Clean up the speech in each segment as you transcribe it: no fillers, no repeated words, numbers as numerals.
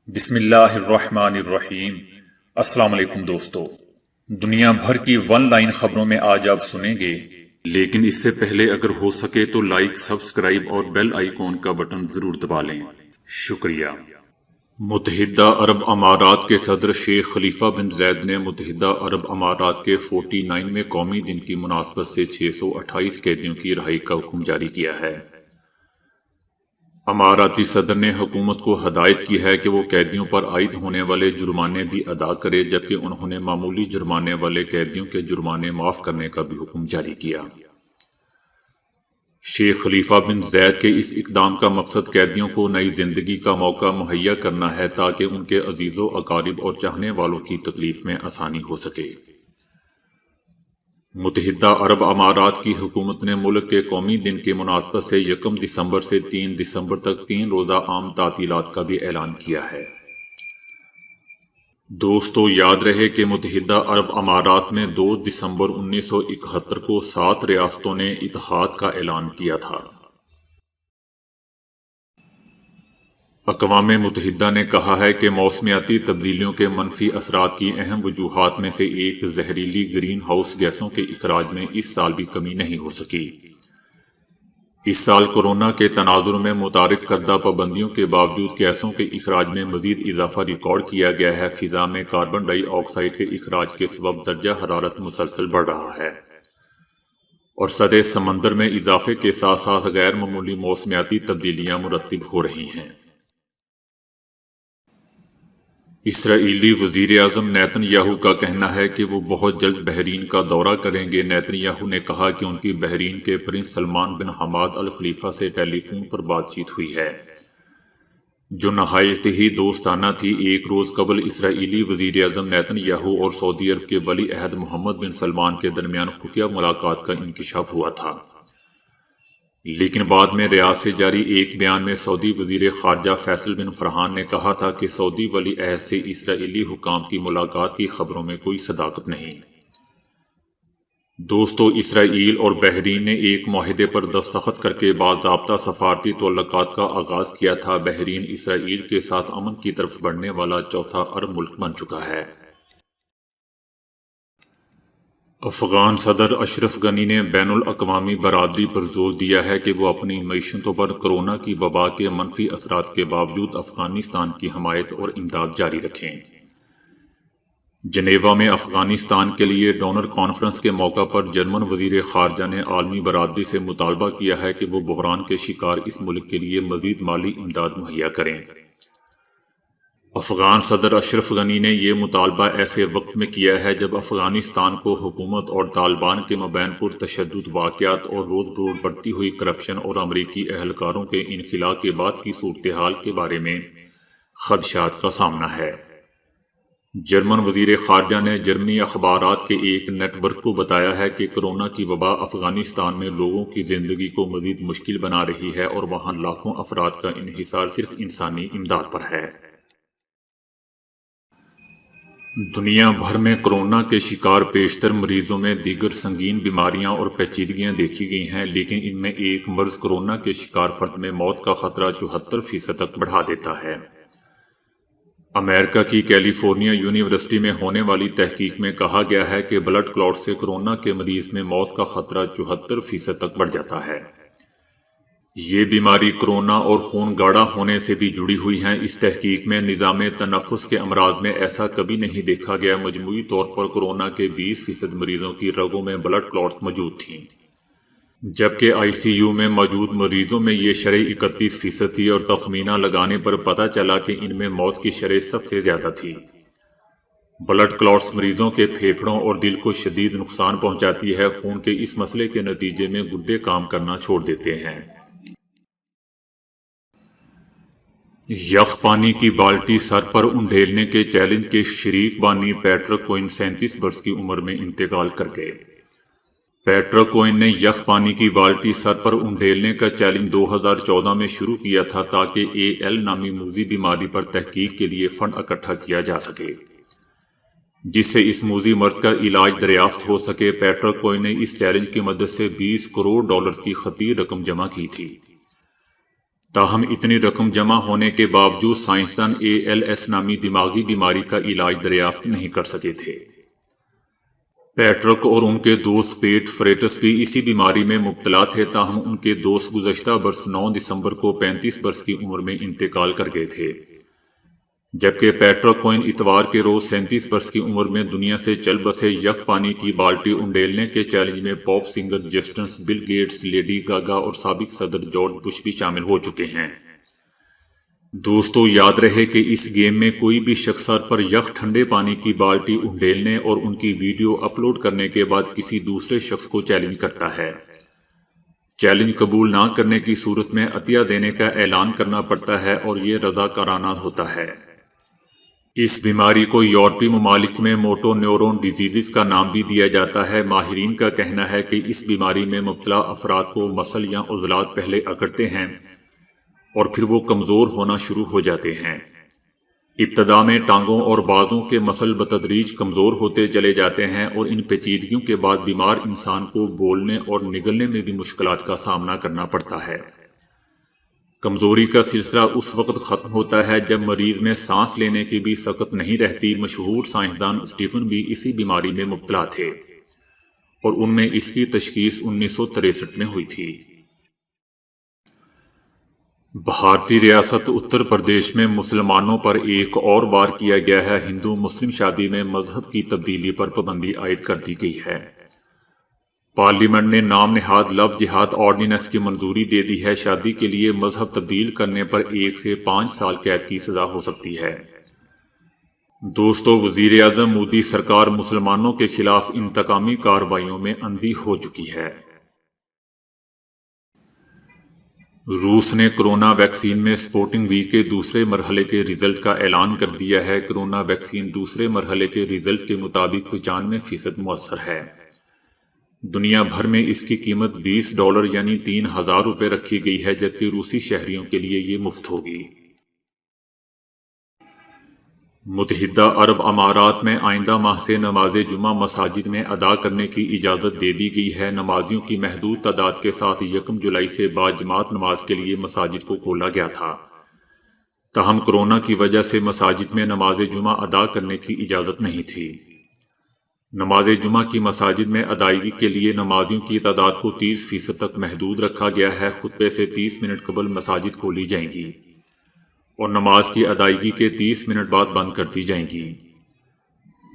بسم اللہ الرحمن الرحیم۔ السلام علیکم دوستو، دنیا بھر کی ون لائن خبروں میں آج آپ سنیں گے، لیکن اس سے پہلے اگر ہو سکے تو لائک، سبسکرائب اور بیل آئیکن کا بٹن ضرور دبا لیں۔ شکریہ۔ متحدہ عرب امارات کے صدر شیخ خلیفہ بن زید نے متحدہ عرب امارات کے 49ویں قومی دن کی مناسبت سے 628 قیدیوں کی رہائی کا حکم جاری کیا ہے۔ اماراتی صدر نے حکومت کو ہدایت کی ہے کہ وہ قیدیوں پر عائد ہونے والے جرمانے بھی ادا کرے، جبکہ انہوں نے معمولی جرمانے والے قیدیوں کے جرمانے معاف کرنے کا بھی حکم جاری کیا۔ شیخ خلیفہ بن زید کے اس اقدام کا مقصد قیدیوں کو نئی زندگی کا موقع مہیا کرنا ہے تاکہ ان کے عزیز و اقارب اور چاہنے والوں کی تکلیف میں آسانی ہو سکے۔ متحدہ عرب امارات کی حکومت نے ملک کے قومی دن کی مناسبت سے 1 دسمبر سے 3 دسمبر تک 3 روزہ عام تعطیلات کا بھی اعلان کیا ہے۔ دوستو، یاد رہے کہ متحدہ عرب امارات میں 2 دسمبر 1971 کو 7 ریاستوں نے اتحاد کا اعلان کیا تھا۔ اقوام متحدہ نے کہا ہے کہ موسمیاتی تبدیلیوں کے منفی اثرات کی اہم وجوہات میں سے ایک زہریلی گرین ہاؤس گیسوں کے اخراج میں اس سال بھی کمی نہیں ہو سکی۔ اس سال کورونا کے تناظر میں متعارف کردہ پابندیوں کے باوجود گیسوں کے اخراج میں مزید اضافہ ریکارڈ کیا گیا ہے۔ فضا میں کاربن ڈائی آکسائیڈ کے اخراج کے سبب درجہ حرارت مسلسل بڑھ رہا ہے اور سطح سمندر میں اضافے کے ساتھ ساتھ غیر معمولی موسمیاتی تبدیلیاں مرتب ہو رہی ہیں۔ اسرائیلی وزیر اعظم نیتن یاہو کا کہنا ہے کہ وہ بہت جلد بحرین کا دورہ کریں گے۔ نیتن یاہو نے کہا کہ ان کی بحرین کے پرنس سلمان بن حماد الخلیفہ سے ٹیلی فون پر بات چیت ہوئی ہے، جو نہایت ہی دوستانہ تھی۔ ایک روز قبل اسرائیلی وزیر اعظم نیتن یاہو اور سعودی عرب کے ولی عہد محمد بن سلمان کے درمیان خفیہ ملاقات کا انکشاف ہوا تھا، لیکن بعد میں ریاض سے جاری ایک بیان میں سعودی وزیر خارجہ فیصل بن فرحان نے کہا تھا کہ سعودی ولی عہد سے اسرائیلی حکام کی ملاقات کی خبروں میں کوئی صداقت نہیں۔ دوستو، اسرائیل اور بحرین نے ایک معاہدے پر دستخط کر کے باضابطہ سفارتی تعلقات کا آغاز کیا تھا۔ بحرین اسرائیل کے ساتھ امن کی طرف بڑھنے والا چوتھا عرب ملک بن چکا ہے۔ افغان صدر اشرف غنی نے بین الاقوامی برادری پر زور دیا ہے کہ وہ اپنی معیشتوں پر کورونا کی وبا کے منفی اثرات کے باوجود افغانستان کی حمایت اور امداد جاری رکھیں۔ جنیوا میں افغانستان کے لیے ڈونر کانفرنس کے موقع پر جرمن وزیر خارجہ نے عالمی برادری سے مطالبہ کیا ہے کہ وہ بحران کے شکار اس ملک کے لیے مزید مالی امداد مہیا کریں۔ افغان صدر اشرف غنی نے یہ مطالبہ ایسے وقت میں کیا ہے جب افغانستان کو حکومت اور طالبان کے مابین پرتشدد واقعات اور روز بروز بڑھتی ہوئی کرپشن اور امریکی اہلکاروں کے انخلاء کے بعد کی صورتحال کے بارے میں خدشات کا سامنا ہے۔ جرمن وزیر خارجہ نے جرمنی اخبارات کے ایک نیٹ ورک کو بتایا ہے کہ کورونا کی وبا افغانستان میں لوگوں کی زندگی کو مزید مشکل بنا رہی ہے اور وہاں لاکھوں افراد کا انحصار صرف انسانی امداد پر ہے۔ دنیا بھر میں کورونا کے شکار بیشتر مریضوں میں دیگر سنگین بیماریاں اور پیچیدگیاں دیکھی گئی ہیں، لیکن ان میں ایک مرض کورونا کے شکار فرد میں موت کا خطرہ 74% تک بڑھا دیتا ہے۔ امریکہ کی کیلیفورنیا یونیورسٹی میں ہونے والی تحقیق میں کہا گیا ہے کہ بلڈ کلاٹ سے کورونا کے مریض میں موت کا خطرہ 74% تک بڑھ جاتا ہے۔ یہ بیماری کورونا اور خون گاڑھا ہونے سے بھی جڑی ہوئی ہیں۔ اس تحقیق میں نظام تنفس کے امراض میں ایسا کبھی نہیں دیکھا گیا۔ مجموعی طور پر کورونا کے 20% مریضوں کی رگوں میں بلڈ کلاٹس موجود تھیں، جبکہ آئی سی یو میں موجود مریضوں میں یہ شرح 31% تھی اور تخمینہ لگانے پر پتہ چلا کہ ان میں موت کی شرح سب سے زیادہ تھی۔ بلڈ کلاٹس مریضوں کے پھیپھڑوں اور دل کو شدید نقصان پہنچاتی ہے۔ خون کے اس مسئلے کے نتیجے میں گردے کام کرنا چھوڑ دیتے ہیں۔ یخ پانی کی بالٹی سر پر انڈھیلنے کے چیلنج کے شریک بانی پیٹرک کوئن 37 برس کی عمر میں انتقال کر گئے۔ پیٹرک کوئن نے یخ پانی کی بالٹی سر پر انڈھیلنے کا چیلنج 2014 میں شروع کیا تھا تاکہ AL نامی موذی بیماری پر تحقیق کے لیے فنڈ اکٹھا کیا جا سکے، جس سے اس موذی مرض کا علاج دریافت ہو سکے۔ پیٹرک کوئن نے اس چیلنج کی مدد سے $20 کروڑ کی خطیر رقم جمع کی تھی۔ تاہم اتنی رقم جمع ہونے کے باوجود سائنسدان ALS نامی دماغی بیماری کا علاج دریافت نہیں کر سکے تھے۔ پیٹرک اور ان کے دوست پیٹ فریٹس بھی اسی بیماری میں مبتلا تھے، تاہم ان کے دوست گزشتہ برس 9 دسمبر کو 35 برس کی عمر میں انتقال کر گئے تھے، جبکہ پیٹرک کو اتوار کے روز 37 برس کی عمر میں دنیا سے چل بسے۔ یک پانی کی بالٹی انڈیلنے کے چیلنج میں pop singer Justin Bill Gates, Lady Gaga اور سابق صدر جارج بش بھی شامل ہو چکے ہیں۔ دوستو، یاد رہے کہ اس گیم میں کوئی بھی شخص سر پر یک ٹھنڈے پانی کی بالٹی انڈیلنے اور ان کی ویڈیو اپلوڈ کرنے کے بعد کسی دوسرے شخص کو چیلنج کرتا ہے۔ چیلنج قبول نہ کرنے کی صورت میں عطیہ دینے کا اعلان کرنا پڑتا ہے اور یہ رضاکارانہ ہوتا ہے۔ اس بیماری کو یورپی ممالک میں موٹو نیورون ڈیزیز کا نام بھی دیا جاتا ہے۔ ماہرین کا کہنا ہے کہ اس بیماری میں مبتلا افراد کو مسل یا عضلات پہلے اکڑتے ہیں اور پھر وہ کمزور ہونا شروع ہو جاتے ہیں۔ ابتدا میں ٹانگوں اور بازوں کے مسل بتدریج کمزور ہوتے چلے جاتے ہیں اور ان پیچیدگیوں کے بعد بیمار انسان کو بولنے اور نگلنے میں بھی مشکلات کا سامنا کرنا پڑتا ہے۔ کمزوری کا سلسلہ اس وقت ختم ہوتا ہے جب مریض میں سانس لینے کی بھی سکت نہیں رہتی۔ مشہور سائنسدان اسٹیفن بھی اسی بیماری میں مبتلا تھے اور ان میں اس کی تشخیص 1963 میں ہوئی تھی۔ بھارتی ریاست اتر پردیش میں مسلمانوں پر ایک اور وار کیا گیا ہے۔ ہندو مسلم شادی میں مذہب کی تبدیلی پر پابندی عائد کر دی گئی ہے۔ پارلیمنٹ نے نام نہاد لو جہاد آرڈیننس کی منظوری دے دی ہے۔ شادی کے لیے مذہب تبدیل کرنے پر 1 سے 5 سال قید کی سزا ہو سکتی ہے۔ دوستو، وزیر اعظم مودی سرکار مسلمانوں کے خلاف انتقامی کارروائیوں میں اندھی ہو چکی ہے۔ روس نے کرونا ویکسین میں سپوٹنک وی کے دوسرے مرحلے کے رزلٹ کا اعلان کر دیا ہے۔ کرونا ویکسین دوسرے مرحلے کے رزلٹ کے مطابق 95% مؤثر ہے۔ دنیا بھر میں اس کی قیمت $20 یعنی 3000 روپے رکھی گئی ہے، جبکہ روسی شہریوں کے لیے یہ مفت ہوگی۔ متحدہ عرب امارات میں آئندہ ماہ سے نماز جمعہ مساجد میں ادا کرنے کی اجازت دے دی گئی ہے۔ نمازیوں کی محدود تعداد کے ساتھ 1 جولائی سے باجماعت نماز کے لیے مساجد کو کھولا گیا تھا، تاہم کورونا کی وجہ سے مساجد میں نماز جمعہ ادا کرنے کی اجازت نہیں تھی۔ نماز جمعہ کی مساجد میں ادائیگی کے لیے نمازیوں کی تعداد کو 30% تک محدود رکھا گیا ہے۔ خطبے سے 30 منٹ قبل مساجد کھولی جائیں گی اور نماز کی ادائیگی کے 30 منٹ بعد بند کر دی جائیں گی۔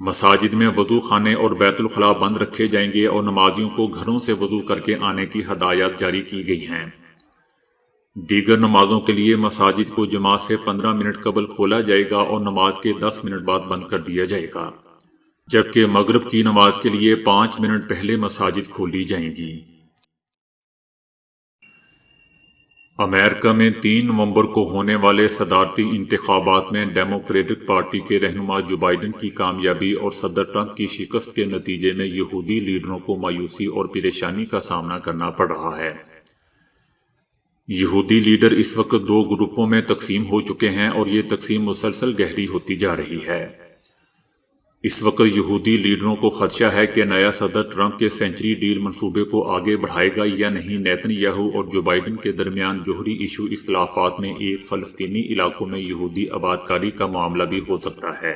مساجد میں وضو خانے اور بیت الخلاء بند رکھے جائیں گے اور نمازیوں کو گھروں سے وضو کر کے آنے کی ہدایات جاری کی گئی ہیں۔ دیگر نمازوں کے لیے مساجد کو جماعت سے 15 منٹ قبل کھولا جائے گا اور نماز کے 10 منٹ بعد بند کر دیا جائے گا، جبکہ مغرب کی نماز کے لیے 5 منٹ پہلے مساجد کھولی جائیں گی۔ امریکہ میں 3 نومبر کو ہونے والے صدارتی انتخابات میں ڈیموکریٹک پارٹی کے رہنما جو بائیڈن کی کامیابی اور صدر ٹرمپ کی شکست کے نتیجے میں یہودی لیڈروں کو مایوسی اور پریشانی کا سامنا کرنا پڑ رہا ہے۔ یہودی لیڈر اس وقت 2 گروپوں میں تقسیم ہو چکے ہیں اور یہ تقسیم مسلسل گہری ہوتی جا رہی ہے۔ اس وقت یہودی لیڈروں کو خدشہ ہے کہ نیا صدر ٹرمپ کے سینچری ڈیل منصوبے کو آگے بڑھائے گا یا نہیں۔ نیتن یاہو اور جو بائیڈن کے درمیان جوہری ایشو اختلافات میں ایک فلسطینی علاقوں میں یہودی آباد کاری کا معاملہ بھی ہو سکتا ہے۔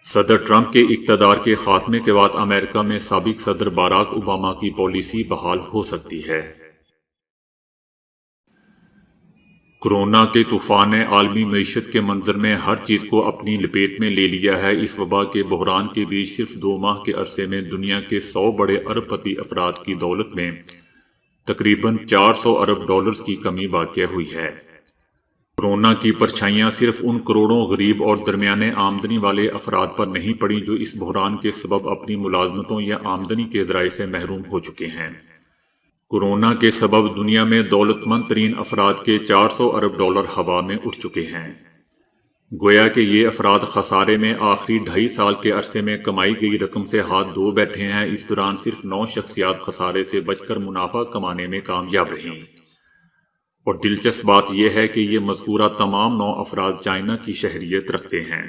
صدر ٹرمپ کے اقتدار کے خاتمے کے بعد امریکہ میں سابق صدر باراک اوباما کی پالیسی بحال ہو سکتی ہے۔ کورونا کے طوفان نے عالمی معیشت کے منظر میں ہر چیز کو اپنی لپیٹ میں لے لیا ہے۔ اس وبا کے بحران کے بیچ صرف 2 ماہ کے عرصے میں دنیا کے 100 بڑے ارب پتی افراد کی دولت میں تقریباً $400 ارب کی کمی واقع ہوئی ہے۔ کورونا کی پرچھائیاں صرف ان کروڑوں غریب اور درمیانے آمدنی والے افراد پر نہیں پڑیں جو اس بحران کے سبب اپنی ملازمتوں یا آمدنی کے ذرائع سے محروم ہو چکے ہیں۔ کورونا کے سبب دنیا میں دولت مند ترین افراد کے $400 ارب ہوا میں اٹھ چکے ہیں۔ گویا کہ یہ افراد خسارے میں آخری 2.5 سال کے عرصے میں کمائی گئی رقم سے ہاتھ دھو بیٹھے ہیں۔ اس دوران صرف 9 شخصیات خسارے سے بچ کر منافع کمانے میں کامیاب رہیں، اور دلچسپ بات یہ ہے کہ یہ مذکورہ تمام 9 افراد چائنا کی شہریت رکھتے ہیں۔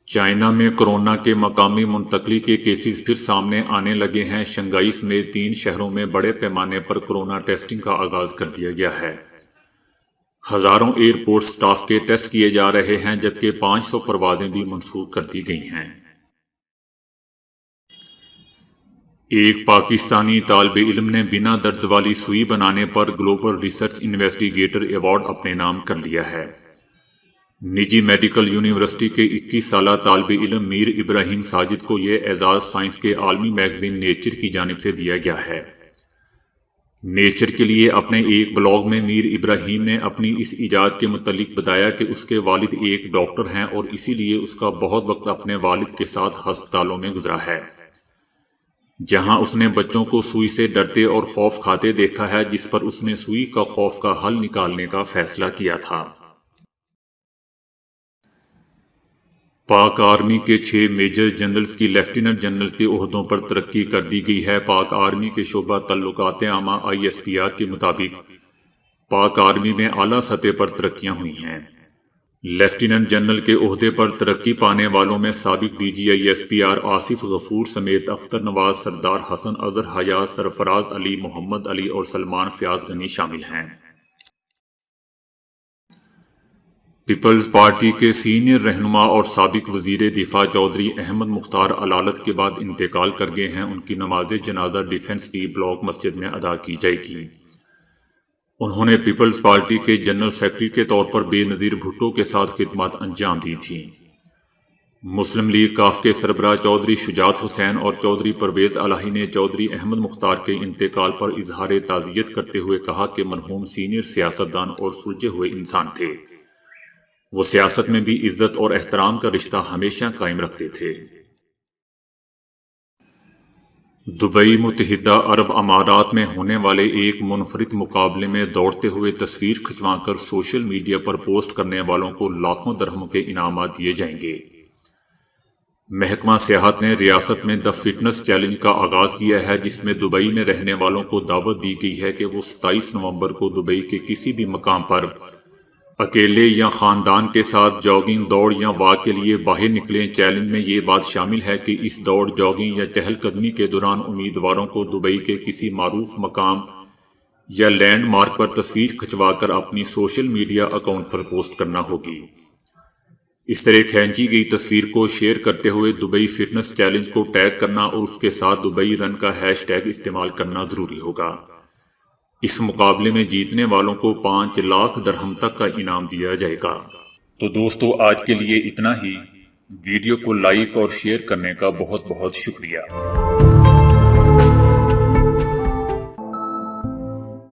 چائنا میں کورونا کے مقامی منتقلی کے کیسز پھر سامنے آنے لگے ہیں۔ شنگھائی سمیت 3 شہروں میں بڑے پیمانے پر کورونا ٹیسٹنگ کا آغاز کر دیا گیا ہے۔ ہزاروں ایئرپورٹ سٹاف کے ٹیسٹ کیے جا رہے ہیں، جبکہ 500 پروازیں بھی منسوخ کر دی گئی ہیں۔ ایک پاکستانی طالب علم نے بنا درد والی سوئی بنانے پر گلوبل ریسرچ انویسٹیگیٹر ایوارڈ اپنے نام کر لیا ہے۔ نجی میڈیکل یونیورسٹی کے 21 سالہ طالب علم میر ابراہیم ساجد کو یہ اعزاز سائنس کے عالمی میگزین نیچر کی جانب سے دیا گیا ہے۔ نیچر کے لیے اپنے ایک بلاگ میں میر ابراہیم نے اپنی اس ایجاد کے متعلق بتایا کہ اس کے والد ایک ڈاکٹر ہیں اور اسی لیے اس کا بہت وقت اپنے والد کے ساتھ ہسپتالوں میں گزرا ہے، جہاں اس نے بچوں کو سوئی سے ڈرتے اور خوف کھاتے دیکھا ہے، جس پر اس نے سوئی کا خوف کا حل نکالنے کا فیصلہ کیا تھا۔ پاک آرمی کے 6 میجر جنرلز کی لیفٹیننٹ جنرل کے عہدوں پر ترقی کر دی گئی ہے۔ پاک آرمی کے شعبہ تعلقات عامہ ISPR کے مطابق پاک آرمی میں اعلیٰ سطح پر ترقیاں ہوئی ہیں۔ لیفٹیننٹ جنرل کے عہدے پر ترقی پانے والوں میں سابق DG ISPR آصف غفور سمیت اختر نواز، سردار حسن، اظہر حیات، سرفراز علی، محمد علی اور سلمان فیاض غنی شامل ہیں۔ پیپلز پارٹی کے سینئر رہنما اور سابق وزیر دفاع چودھری احمد مختار علالت کے بعد انتقال کر گئے ہیں۔ ان کی نماز جنازہ ڈیفنس کی بلاک مسجد میں ادا کی جائے گی۔ انہوں نے پیپلز پارٹی کے جنرل سیکرٹری کے طور پر بے نظیر بھٹو کے ساتھ خدمات انجام دی تھیں۔ مسلم لیگ کاف کے سربراہ چودھری شجاعت حسین اور چودھری پرویز الہی نے چودھری احمد مختار کے انتقال پر اظہار تعزیت کرتے ہوئے کہا کہ مرحوم سینئر سیاستدان اور سلجھے ہوئے انسان تھے۔ وہ سیاست میں بھی عزت اور احترام کا رشتہ ہمیشہ قائم رکھتے تھے۔ دبئی متحدہ عرب امارات میں ہونے والے ایک منفرد مقابلے میں دوڑتے ہوئے تصویر کھنچوا کر سوشل میڈیا پر پوسٹ کرنے والوں کو لاکھوں درہم کے انعامات دیے جائیں گے۔ محکمہ سیاحت نے ریاست میں دی فٹنس چیلنج کا آغاز کیا ہے، جس میں دبئی میں رہنے والوں کو دعوت دی گئی ہے کہ وہ 27 نومبر کو دبئی کے کسی بھی مقام پر اکیلے یا خاندان کے ساتھ جاگنگ، دوڑ یا واک کے لیے باہر نکلیں۔ چیلنج میں یہ بات شامل ہے کہ اس دوڑ، جاگنگ یا چہل قدمی کے دوران امیدواروں کو دبئی کے کسی معروف مقام یا لینڈ مارک پر تصویر کھنچوا کر اپنی سوشل میڈیا اکاؤنٹ پر پوسٹ کرنا ہوگی۔ اس طرح کھینچی گئی تصویر کو شیئر کرتے ہوئے دبئی فٹنس چیلنج کو ٹیگ کرنا اور اس کے ساتھ دبئی رن کا ہیش ٹیگ استعمال کرنا ضروری ہوگا۔ اس مقابلے میں جیتنے والوں کو 5 لاکھ درہم تک کا انعام دیا جائے گا۔ تو دوستو، آج کے لیے اتنا ہی۔ ویڈیو کو لائک اور شیئر کرنے کا بہت بہت شکریہ۔